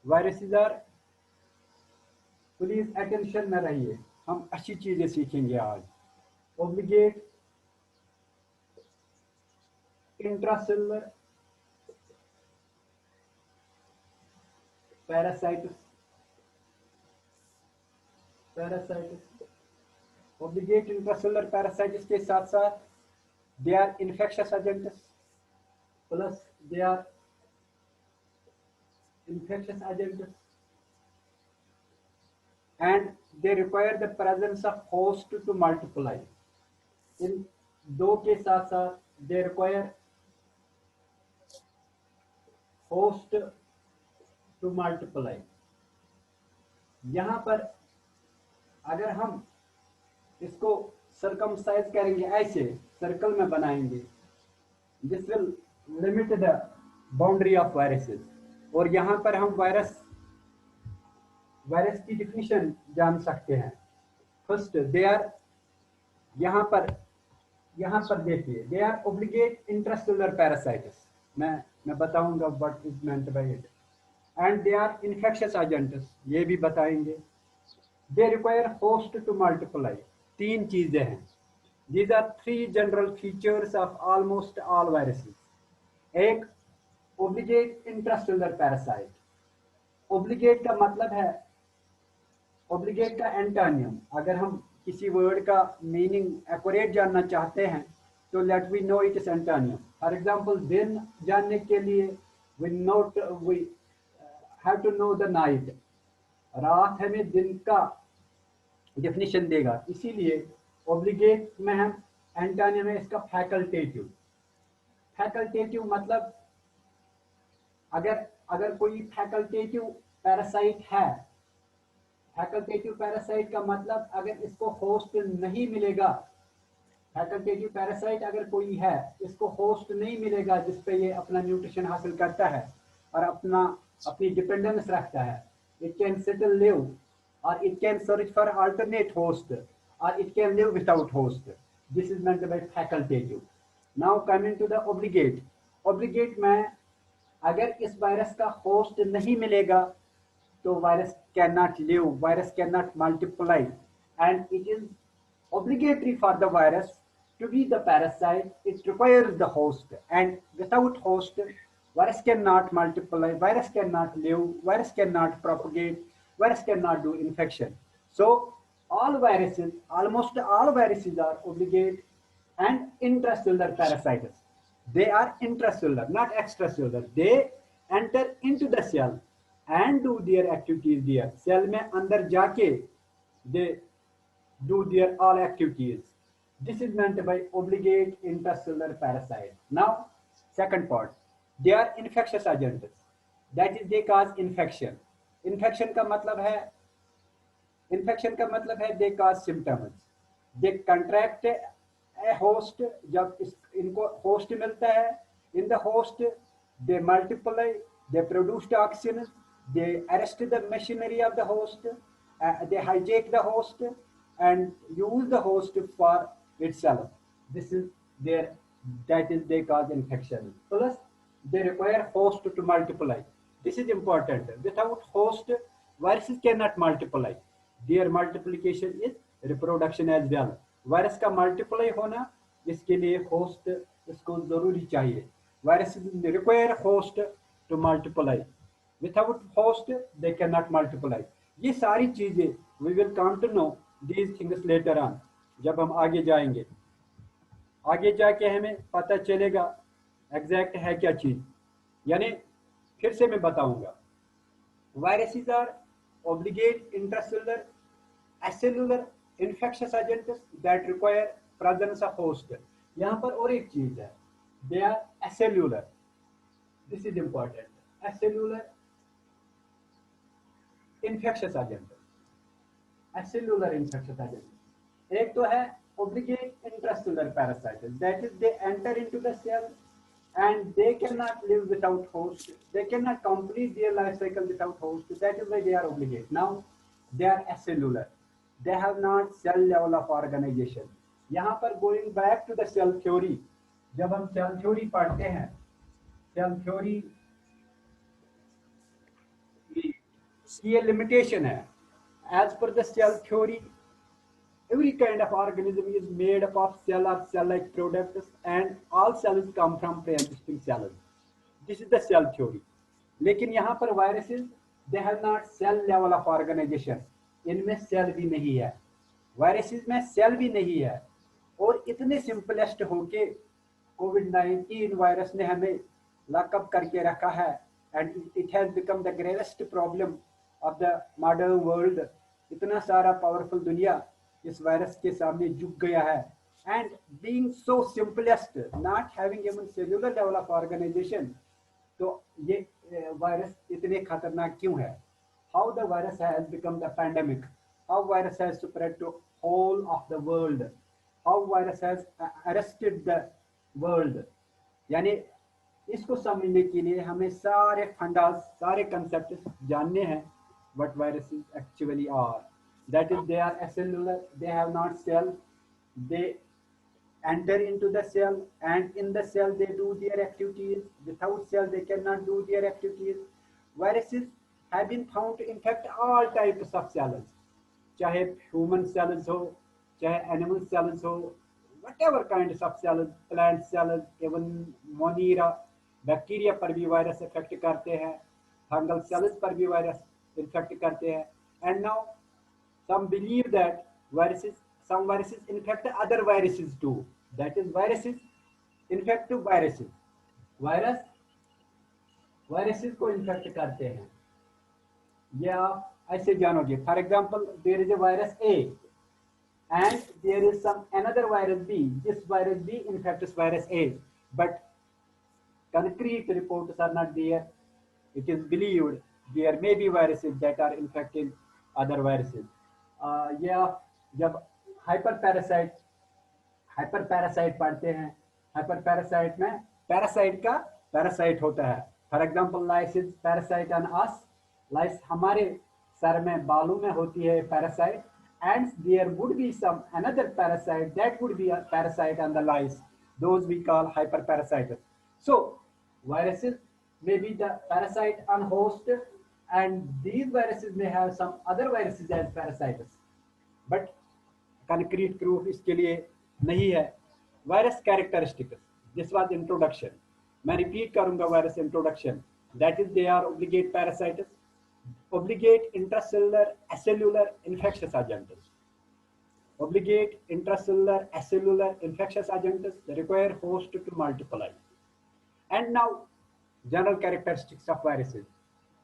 Viruses are, please attention में रहिए, हम अच्छी चीजें सीखेंगे आज। Obligate intracellular parasites, obligate intracellular parasites के साथ साथ they are infectious agents, plus they are infectious agents, and they require the presence of host to multiply. इन दो के साथ साथ they require host to multiply. यहाँ पर अगर हम इसको सर्कमसाइज करेंगे, ऐसे सर्कल में बनाएंगे, this will limit the boundary of viruses. और यहाँ पर हम वायरस की डिफिनीशन जान सकते हैं। फर्स्ट दे आर, यहाँ पर देखिए, they are obligate intracellular parasites, मैं बताऊंगा what is meant by it, and they are infectious agents, ये भी बताएंगे। They require host to multiply, तीन चीजें हैं। These are three general features of almost all viruses. एक, ऑब्लिगेट इंट्रासेलुलर पैरासाइट। ऑब्लिगेट का मतलब है, ऑब्लिगेट का एंटोनियम, अगर हम किसी वर्ड का मीनिंग एक्यूरेट जानना चाहते हैं तो let we know it is antonym. For example, दिन जानने के लिए we have to know the night, रात हमें दिन का डेफिनेशन देगा, इसीलिए ऑब्लिगेट में हम एंटोनियम है इसका फैकल्टेटिव। फैकल्टेटिव मतलब अगर कोई फैकल्टेटिव पैरासाइट है, फैकल्टेटिव पैरासाइट का मतलब अगर इसको होस्ट नहीं मिलेगा, फैकल्टेटिव पैरासाइट अगर कोई है, इसको होस्ट नहीं मिलेगा जिस पे ये अपना न्यूट्रिशन हासिल करता है और अपनी डिपेंडेंस रखता है, इट कैन सेटल लिव और it can search for alternate host और it can live without host. This is meant by facultative. Now coming to the obligate. Obligate में अगर इस वायरस का होस्ट नहीं मिलेगा तो virus cannot live, virus cannot multiply, and it is obligatory for the virus to be the parasite. It requires the host, and without host, virus cannot multiply, virus cannot live, virus cannot propagate, virus cannot do infection. So all viruses, almost all viruses are obligate and intracellular parasites. They are intracellular, not extracellular. They enter into the cell and do their activities there. Cell में अंदर जाके they do their all activities. This is meant by obligate intracellular parasite. Now, second part, they are infectious agents. That is, they cause infection. Infection का मतलब है they cause symptoms. They contract a host, जब इनको host मिलता है, in the host they multiply, they produce toxins, they arrest the machinery of the host, they hijack the host and use the host for itself. This is they cause infection. Plus, they require host to multiply. This is important. Without host, viruses cannot multiply. Their multiplication is reproduction as well. Virus का multiply होना, इसके लिए host इसको जरूरी चाहिए। Virus require host to multiply, without host they can not multiply. ये सारी चीजें we will come to know these things later on, जब हम आगे जाएंगे, आगे जाके हमें पता चलेगा एग्जैक्ट है क्या चीज। यानी फिर से मैं बताऊंगा, viruses are obligate intracellular acellular infectious agents that require presence of host. यहाँ पर और एक चीज है, they are acellular. This is important. Acellular infectious agent, acellular infectious agent. एक तो है obligate intracellular parasites, that is they enter into the cell and they cannot live without host. They cannot complete their life cycle without host. That is why they are obligate. Now they are acellular. They have not cell level of organization. यहाँ पर going back to the cell theory, जब हम cell theory पढ़ते हैं, cell theory ये limitation है। As per the cell theory, every kind of organism is made up of cell or cell-like products, and all cells come from pre-existing cells. This is the cell theory. लेकिन यहाँ पर viruses, they have not cell level of organization. इनमें cell भी नहीं है, viruses में cell भी नहीं है, और इतने सिंपलेस्ट होके कोविड-19 वायरस ने हमें लॉकअप करके रखा है, and it has become the gravest problem of the modern world. इतना सारा पावरफुल दुनिया इस वायरस के सामने झुक गया है, and being so simplest, not having even cellular level of organization, तो ये वायरस इतने खतरनाक क्यों है? How the virus has become the pandemic, how virus has spread to whole of the world, how virus has arrested the world. यानी इसको समझने के लिए हमें सारे फंडास, सारे कंसेप्ट जानने हैं, what viruses actually are. That is, they are acellular, they have not cell, they enter into the cell, and in the cell they do their activities. Without cell they cannot do their activities. Viruses have been found to infect all types of cells, चाहे human cells हो, चाहे animal cells हो, whatever kinds of cells, plant cells, even Monera, bacteria पर भी virus effect करते हैं, fungal sales पर भी वायरस इन्फेक्ट करते हैं, and now some believe that some viruses infect other viruses too. That is, viruses infect viruses. Viruses को infect करते हैं, ये आप ऐसे जानोगे। For example, there is a virus A and there is some another virus B. This virus B infects virus A, but concrete reports are not there. It is believed there may be viruses that are infecting other viruses. या जब hyper parasite पढ़ते हैं, hyper parasite में parasite का parasite होता है। For example, lice is parasite on us, lice हमारे सर में, बालों में होती है parasite, and there would be some another parasite that would be a parasite on the lice, those we call hyper parasites. So viruses may be the parasite on host, and these viruses may have some other viruses as parasites, but concrete proof इसके लिए नहीं है। Virus characteristics, this was introduction, मैं repeat करूँगा virus introduction, that is they are obligate parasites, obligate intracellular acellular infectious agents, obligate intracellular acellular infectious agents require host to multiply. And now, general characteristics of viruses.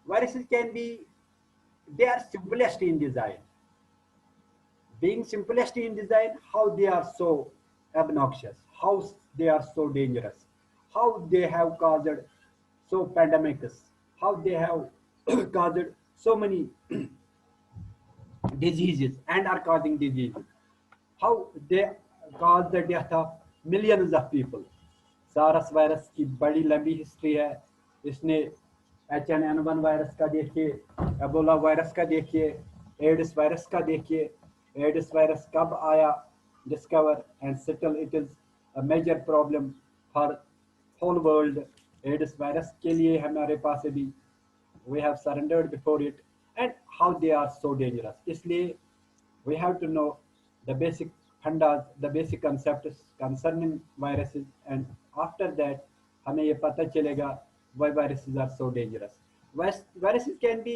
Viruses can be, they are simplest in design. Being simplest in design, how they are so obnoxious, how they are so dangerous, how they have caused so pandemics, how they have caused so many diseases and are causing diseases, how they cause the death of millions of people. सारस virus की बड़ी लंबी history है, इसने H1N1 virus का देखिए, Ebola virus का देखिए, एड्स वायरस का देखिए, एड्स वायरस कब आया discover, and still it is a major problem for whole world. AIDS virus के लिए हमारे पास अभी we have surrendered before it, and how they are so dangerous. इसलिए we have to know the basic fundas, the basic concepts concerning viruses, and after that हमें ये पता चलेगा why viruses are so dangerous. Viruses can be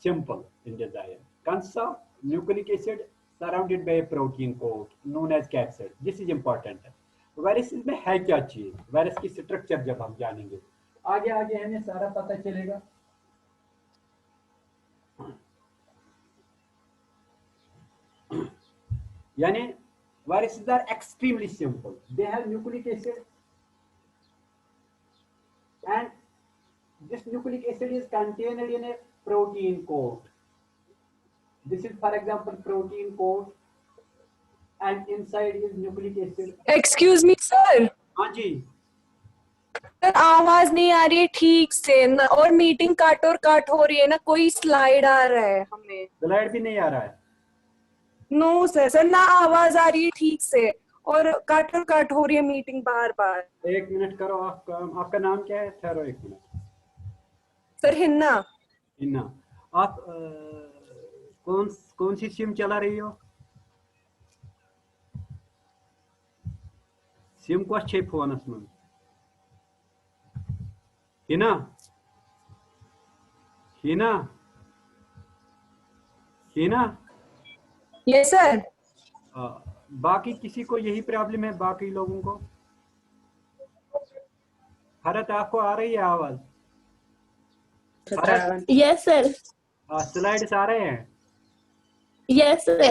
simple in design. Consists of nucleic acid surrounded by a protein coat known as capsid. This is important. Viruses में है क्या चीज, virus की structure जब हम जानेंगे, आगे आगे हमें सारा पता चलेगा। यानी viruses are extremely simple. They have nucleic acid, and this nucleic acid is contained in a protein coat. This is, for example, protein coat, and inside is nucleic acid. Excuse me, sir. हाँ जी, sir आवाज नहीं आ रही है ठीक से ना, और meeting काट और काट हो रही है ना, कोई स्लाइड आ रहा है हमें। स्लाइड भी नहीं आ रहा है। नो सर ना आवाज आ रही है ठीक से, और काट और काट हो रही है मीटिंग बार बार। एक मिनट करो, आपका नाम क्या है? ठहरो एक मिनट। सर हिन्ना। हिन्ना, आप कौन सी सिम चला रही हो? सिम कौन छे फोनस मन? Hina Hina Hina yes sir. बाकी किसी को यही प्रॉब्लम है? बाकी लोगों को फरत आपको आ रही है आवाज? फरत यस सर। स्लाइड्स आ रहे हैं? Yes sir.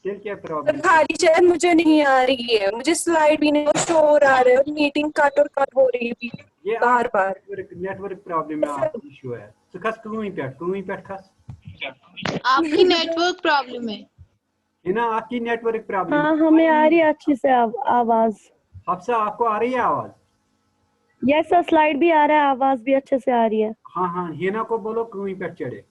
फिर क्या प्रॉब्लम? खाली शायद मुझे नहीं आ रही है, मुझे स्लाइड भी नहीं और शोर आ रहा है और मीटिंग कट और कट हो रही है भी ये बार बार। नेटवर्क प्रॉब्लम है, आपको इशू है। तो खस क्लूई पे खस। आपकी नेटवर्क प्रॉब्लम है। हिना आपकी नेटवर्क प्रॉब्लम हाँ, है। हमें आ रही है अच्छी से आवाज। हफ्सा आपको आ रही है आवाज? यस सर, स्लाइड भी आ रहा है, आवाज भी अच्छे से आ रही है। हाँ हाँ, हिना को बोलो क्लूई पे चढ़े।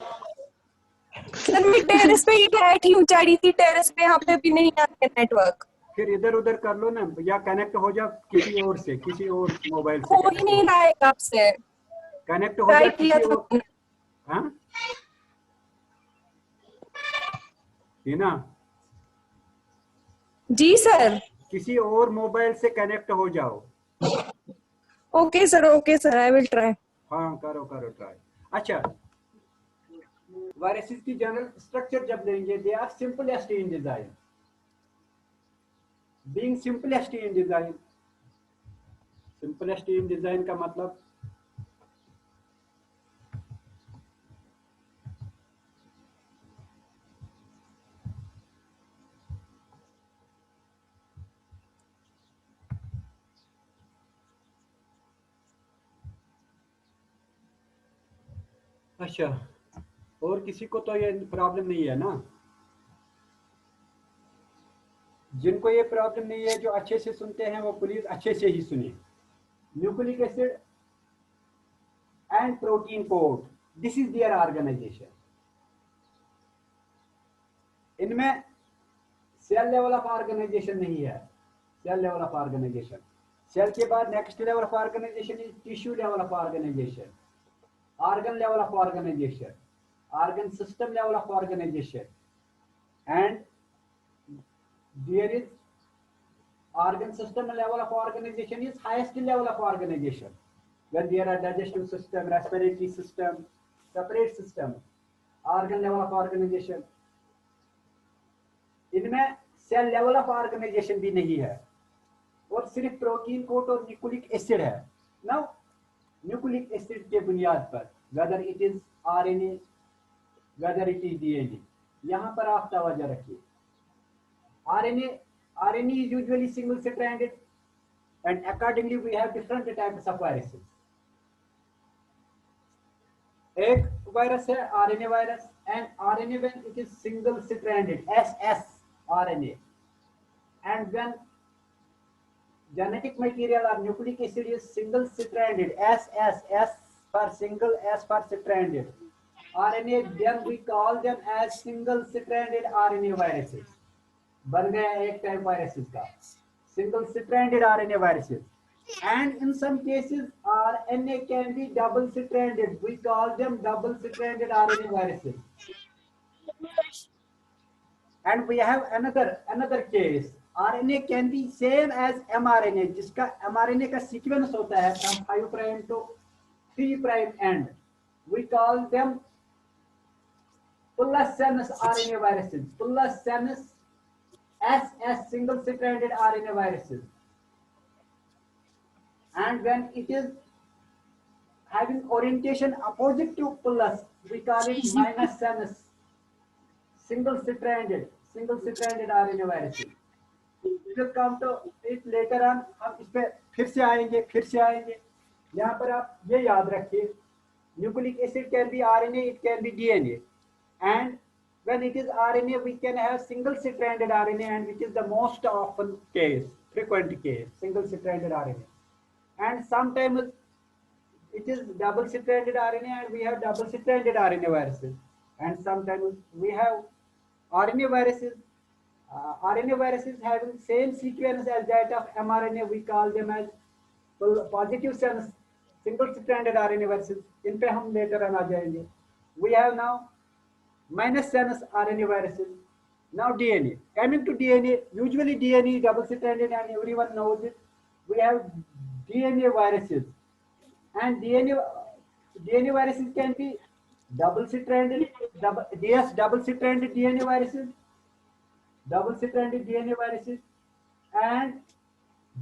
सर मैं टेरेस पे ही बैठी हूँ, चढ़ी थी टेरेस पे, यहाँ पे भी नहीं आ रहा नेटवर्क। फिर इधर उधर कर लो ना, या कनेक्ट हो जा किसी और से, किसी और मोबाइल से हो ही नहीं रहा है कब से। कनेक्ट हो जा ट्राई किया किसी था। और। हाँ हिना, जी सर। किसी और मोबाइल से कनेक्ट हो जाओ। Okay sir, I will try. हाँ करो करो ट्राई। अच्छा, वायरसेस की जनरल स्ट्रक्चर जब लेंगे, they are simplest in design. Being simplest in design, simplest in design का मतलब अच्छा, और किसी को तो ये प्रॉब्लम नहीं है ना? जिनको ये प्रॉब्लम नहीं है, जो अच्छे से सुनते हैं, वो प्लीज अच्छे से ही सुनिए। Nucleic acid and protein coat, this is their organization. इनमें सेल लेवल ऑफ ऑर्गेनाइजेशन नहीं है। Cell level of organization, cell के बाद next level of organization is tissue level of organization, organ level of organization, organ system level of organization, and there is organ system level of organization is highest level of organization, when there are digestive system, respiratory system, separate system, organ level of organization। इनमें cell level of organization भी नहीं है, और सिर्फ protein coat और nucleic acid है। Now nucleic acid के बुनियाद पर, whether it is RNA, whether it is DNA, यहां पर आप तवज्जो रखिए। RNA is usually single stranded and accordingly we have different types of viruses. एक वायरस है RNA virus, and RNA when it is single stranded, SS RNA, and when genetic material or nucleic acid is single stranded, S for single, S for stranded RNA, then we call them as single stranded RNA viruses। बन गया एक type viruses का single stranded RNA viruses। And in some cases RNA can be double stranded, we call them double stranded RNA viruses। And we have another case, RNA can be same as mRNA, जिसका mRNA का sequence होता है from 5 prime to 3 prime end, we call them Pullasenus RNA viruses, Pullasenus SS single stranded RNA viruses। And when it is having orientation opposite to Pullus, we call it minus senus single stranded RNA viruses। We'll come to it later on, हम इस पे फिर से आएंगे। यहाँ पर आप ये याद रखिए, nucleic acid can be RNA, it can be DNA, and when it is RNA we can have single stranded RNA, and which is the most often case, frequent case, single stranded RNA, and sometimes it is double stranded RNA, and we have double stranded RNA viruses, and sometimes we have RNA viruses having same sequence as that of mRNA, we call them as positive sense single stranded RNA viruses। इन पे हम later on आ जाएंगे। We have now minus sense RNA viruses. Now DNA. Coming to DNA, usually DNA double stranded and everyone knows it. We have DNA viruses, and DNA viruses can be double stranded, double stranded DNA viruses, double stranded DNA viruses, and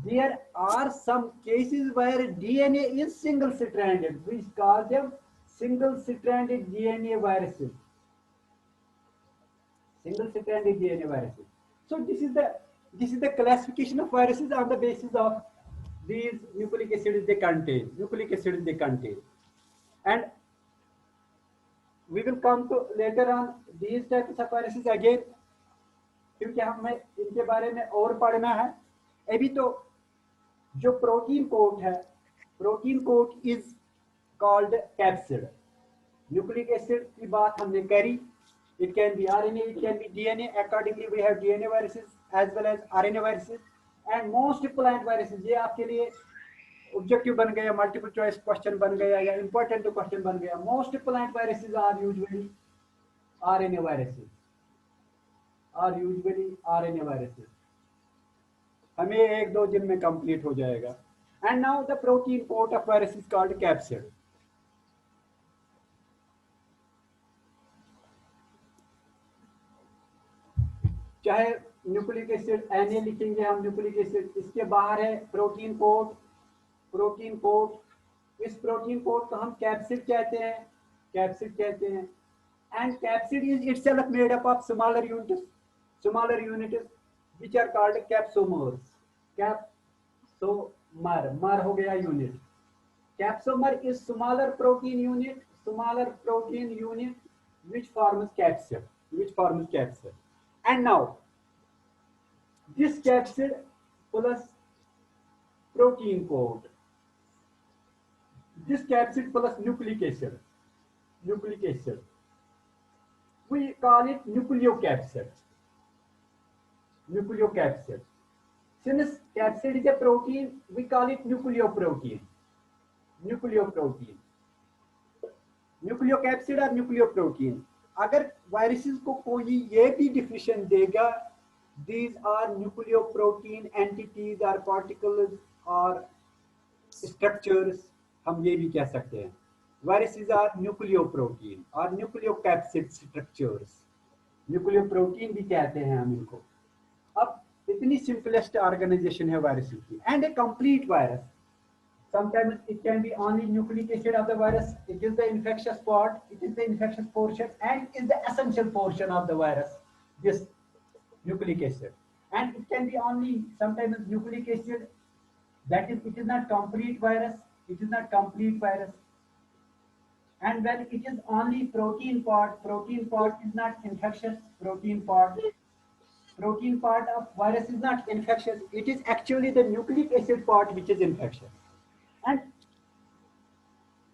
there are some cases where DNA is single stranded. We call them single stranded DNA viruses. Single stranded DNA viruses. So this is the classification of viruses on the basis of these nucleic acids they contain. Nucleic acids they contain, and we will come to later on these types of viruses again, क्योंकि हमें इनके बारे में और पढ़ना है. अभी तो जो प्रोटीन कोट है, protein coat is called capsid. Nucleic acid की बात हमने करी. It can be RNA, it can be DNA. Accordingly, we have DNA viruses as well as RNA viruses, and most plant viruses. ये आपके लिए objective बन गया, मल्टीपल चॉइस क्वेश्चन बन गया या इंपॉर्टेंट क्वेश्चन बन गया. Most plant viruses are usually RNA viruses. हमें 1-2 दिन में कंप्लीट हो जाएगा. And now the protein coat of virus is called capsid. चाहे न्यूक्लिक एसिड Na लिखेंगे हम, न्यूक्लिक एसिड, इसके बाहर है प्रोटीन कोट. प्रोटीन कोट, इस प्रोटीन कोट को हम कैप्सिड कहते हैं. And capsid is itself made up of smaller units which are called capsomers. Mar हो गया unit. Capsomer is smaller protein unit which forms capsid. And now this capsid plus protein coat, this capsid plus nucleic acid, we call it nucleocapsid. Since capsid is a protein, we call it nucleoprotein. Nucleocapsid or nucleoprotein. अगर viruses को कोई ये भी definition देगा, these are nucleoprotein entities or particles or structures, हम ये भी कह सकते हैं. Viruses are nucleoprotein or nucleocapsid structures. Nucleoprotein भी कहते हैं हम इनको. अब इतनी सिंपलेस्ट ऑर्गेनाइजेशन है वायरस की. And A complete virus, sometimes it can be only nucleic acid of the virus. It is the infectious part, it is the infectious portion, and is the essential portion of the virus, this nucleic acid. And it can be only sometimes nucleic acid, that is, it is not complete virus. And when it is only protein part is not infectious. Protein part of virus is not infectious. It is actually the nucleic acid part which is infectious. And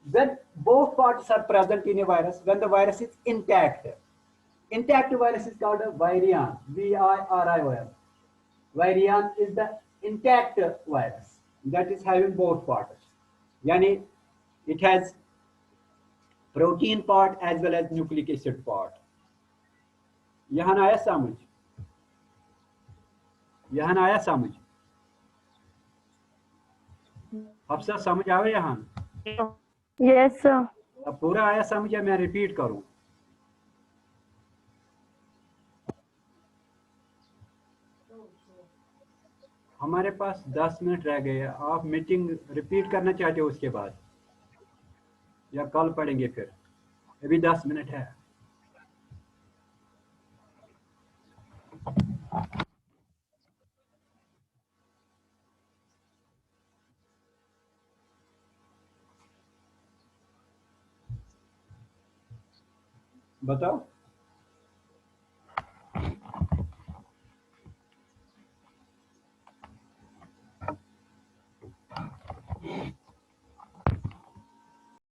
when both parts are present in a virus, when the virus is intact virus is called a virion. VIRION. Virion is the intact virus that is having both parts. Yani it has protein part as well as nucleic acid part. यहाँ आया समझ? अब सब समझ आवे यहाँ? Yes, sir. अब पूरा आया समझ या मैं रिपीट करूं? हमारे पास 10 मिनट रह गए. आप मीटिंग रिपीट करना चाहते हो उसके बाद या कल पढ़ेंगे? फिर अभी 10 मिनट है. बताओ.